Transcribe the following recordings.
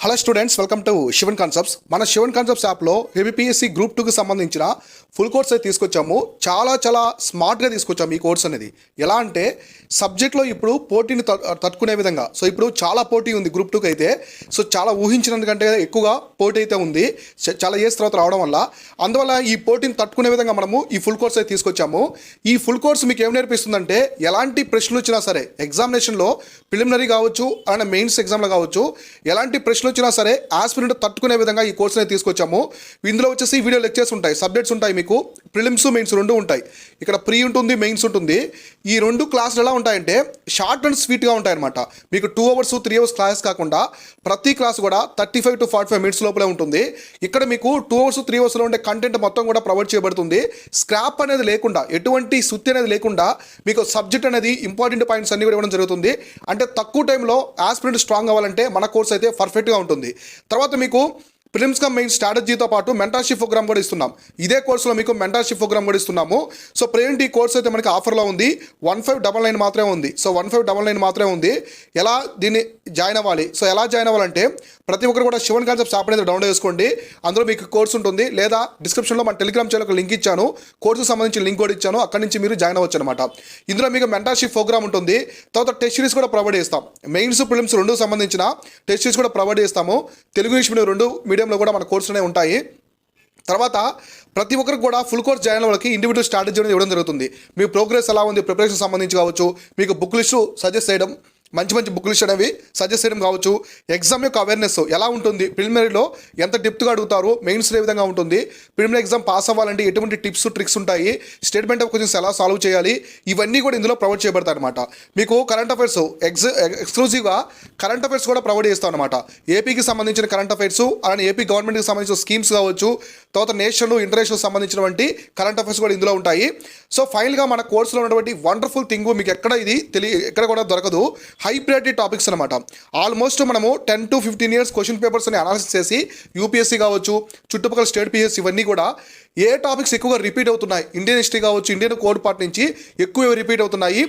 Hello students, welcome to Shivan concepts. మన Shivan concepts యాప్లో APPSC group 2కి సంబంధించిన ఫుల్ కోర్స్ అయితే తీసుకొచ్చాము. చాలా స్మార్ట్గా తీసుకొచ్చాము ఈ కోర్స్ అనేది. ఎలా అంటే సబ్జెక్ట్లో ఇప్పుడు పోటీని తట్టుకునే విధంగా. సో ఇప్పుడు చాలా పోటీ ఉంది గ్రూప్ 2కి అయితే. సో చాలా ఊహించినందుకంటే ఎక్కువగా పోటీ అయితే ఉంది చాలా ఇయర్స్ తర్వాత రావడం వల్ల. అందువల్ల ఈ పోటీని తట్టుకునే విధంగా మనము ఈ ఫుల్ కోర్స్ అయితే తీసుకొచ్చాము. ఈ ఫుల్ కోర్స్ మీకు ఏం నేర్పిస్తుందంటే ఎలాంటి ప్రశ్నలు వచ్చినా సరే ఎగ్జామినేషన్లో ప్రిలిమినరీ కావచ్చు అండ్ మెయిన్స్ ఎగ్జామ్లో కావచ్చు ఎలాంటి ప్రశ్నలు వచ్చినా సరే ఆస్పిరెంట్ తట్టుకునే విధంగా ఈ కోర్స్ అనేది తీసుకొచ్చాము. ఇందులో వచ్చేసి వీడియో లెక్చర్స్ ఉంటాయి, సబ్జెక్ట్స్ ఉంటాయి, మీకు ప్రిలిమ్స్ మెయిన్స్ రెండు ఉంటాయి. ఇక్కడ ప్రీ ఉంటుంది, మెయిన్స్ ఉంటుంది. ఈ రెండు క్లాసులు ఎలా ఉంటాయంటే షార్ట్ అండ్ స్వీట్గా ఉంటాయన్నమాట. మీకు 2 hours 3 hours క్లాస్ కాకుండా ప్రతి క్లాస్ కూడా 35 to 45 minutes లోపలే ఉంటుంది. ఇక్కడ మీకు 2 hours 3 hours ఉండే కంటెంట్ మొత్తం కూడా ప్రొవైడ్ చేయబడుతుంది. స్క్రాప్ అనేది లేకుండా, ఎటువంటి సుత్తి అనేది లేకుండా మీకు సబ్జెక్ట్ అనేది ఇంపార్టెంట్ పాయింట్స్ అన్ని కూడా ఇవ్వడం జరుగుతుంది. అంటే తక్కువ టైంలో ఆస్పిరెంట్ స్ట్రాంగ్ అవ్వాలంటే మన కోర్స్ అయితే పర్ఫెక్ట్గా ఉంటుంది. తర్వాత మీకు ప్రిలిమ్స్ కమ్ మెయిన్ స్ట్రాటజీతో పాటు మెంటర్షిప్ ప్రోగ్రామ్ కూడా ఇస్తున్నాం. ఇదే కోర్సులో మీకు మెంటర్షిప్ ప్రోగ్రామ్ కూడా ఇస్తున్నాము. సో ప్రెజెంట్ ఈ కోర్స్ అయితే మనకి ఆఫర్లో ఉంది. 1599 మాత్రమే ఉంది. సో 1599 మాత్రమే ఉంది. ఎలా దీన్ని జాయిన్ అవ్వాలి? సో ఎలా జాయిన్ అవ్వాలంటే ప్రతి ఒక్కరు కూడా శివన్ కాన్సెప్ట్స్ యాప్ అనేది డౌన్లోడ్ చేసుకోండి. అందులో మీకు కోర్స్ ఉంటుంది. లేదా డిస్క్రిప్షన్లో మన టెలిగ్రామ్ ఛానల్ లింక్ ఇచ్చాను, కోర్సుకు సంబంధించిన లింక్ కూడా ఇచ్చాను. అక్కడి నుంచి మీరు జాయిన్ అవ్వచ్చు అనమాట. ఇందులో మీకు మెంటర్షిప్ ప్రోగ్రామ్ ఉంటుంది. తర్వాత టెస్ట్ సిరీస్ కూడా ప్రొవైడ్ చేస్తాం. మెయిన్స్ ప్రిలిమ్స్ రెండు సంబంధించిన టెస్ట్ సిరీస్ కూడా ప్రొవైడ్ చేస్తాము. తెలుగు ఇంగ్లీష్ మీడియం రెండు మీడియంలో కూడా మన కోర్సులోనే ఉంటాయి. తర్వాత ప్రతి ఒక్కరికి కూడా ఫుల్ కోర్స్ జాయిన్ అవ్వడానికి వాళ్ళకి ఇండివిజువల్ స్ట్రాటజీ అనేది ఇవ్వడం జరుగుతుంది. మీ ప్రోగ్రెస్ ఎలా ఉంది, ప్రిపరేషన్ సంబంధించి కావచ్చు, మీకు బుక్ లిస్టు సజెస్ట్ చేయడం, మంచి బుక్ లిస్ట్ అనేవి సజెస్ట్ చేయడం కావచ్చు, ఎగ్జామ్ యొక్క అవేర్నెస్ ఎలా ఉంటుంది, ప్రిలిమినరీలో ఎంత డెప్త్గా అడుగుతారు, మెయిన్స్లో ఏ విధంగా ఉంటుంది, ప్రిలిమినరీ ఎగ్జామ్ పాస్ అవ్వాలంటే ఎటువంటి టిప్స్ ట్రిక్స్ ఉంటాయి, స్టేట్మెంట్ ఆఫ్ క్వశ్చన్స్ ఎలా సాల్వ్ చేయాలి, ఇవన్నీ కూడా ఇందులో ప్రొవైడ్ చేయబడతాయి అనమాట. మీకు కరెంట్ అఫైర్స్ ఎక్స్క్లూజివ్గా కరెంట్ అఫైర్స్ కూడా ప్రొవైడ్ చేస్తాం అనమాట. ఏపీకి సంబంధించిన కరెంట్ అఫైర్స్, అలానే ఏపీ గవర్నమెంట్కి సంబంధించిన స్కీమ్స్ కావచ్చు, తర్వాత నేషనల్ ఇంటర్నేషనల్ సంబంధించినటువంటి కరెంట్ అఫైర్స్ కూడా ఇందులో ఉంటాయి. సో ఫైనల్గా మన కోర్సులో ఉన్నటువంటి వండర్ఫుల్ థింగ్ మీకు ఎక్కడ కూడా దొరకదు, హై ప్రయారిటీ టాపిక్స్ అనమాట. ఆల్మోస్ట్ మనము 10 to 15 years క్వశ్చన్ పేపర్స్ని అనాలిసిస్ చేసి యూపీఎస్సీ కావచ్చు, చుట్టుపక్కల స్టేట్ పిఎస్సీ ఇవన్నీ కూడా ఏ టాపిక్స్ ఎక్కువగా రిపీట్ అవుతున్నాయి, ఇండియన్ హిస్టరీ కావచ్చు, ఇండియన్ కోడ్ పార్ట్ నుంచి ఎక్కువ రిపీట్ అవుతున్నాయి,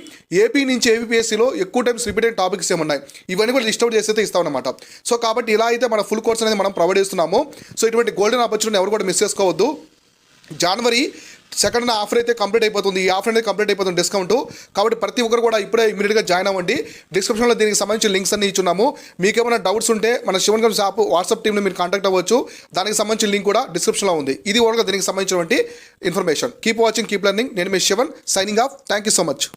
ఏపీ నుంచి ఏపీఎస్సీలో ఎక్కువ టైమ్స్ రిపీట్ అయిన టాపిక్స్ ఏమున్నాయి, ఇవన్నీ కూడా లిస్ట్ అవుట్ చేసి అయితే ఇస్తామన్నమాట. సో కాబట్టి ఇలా అయితే మన ఫుల్ కోర్స్ అనేది మనం ప్రొవైడ్ చేస్తున్నాము. సో ఇటువంటి గోల్డెన్ ఆపర్చునిటీ ఎవరు కూడా మిస్ చేసుకోవద్దు. జనవరి 2nd ఆఫర్ అయితే కంప్లీట్ అయిపోతుంది. ఈ ఆఫర్ అనేది కంప్లీట్ అయిపోతుంది డిస్కౌంట్. కాబట్టి ప్రతి ఒక్కరు కూడా ఇప్పుడే ఇమీడియట్గా జాయిన్ అవ్వండి. డిస్క్రిప్షన్లో దీనికి సంబంధించిన లింక్స్ అన్ని ఇచ్చున్నాము. మీకు ఏమైనా డౌట్స్ ఉంటే మన శివన్ కాన్సెప్ట్స్ యాప్ వాట్సాప్ టీంలో మీరు కాంటాక్ట్ అవ్వచ్చు. దానికి సంబంధించిన లింక్ కూడా డిస్క్రిప్షన్లో ఉంది. ఇది ఓవర్గా దీనికి సంబంధించినటువంటి information. Keep watching, keep learning. నేను మీ Shivan, signing off. Thank you so much.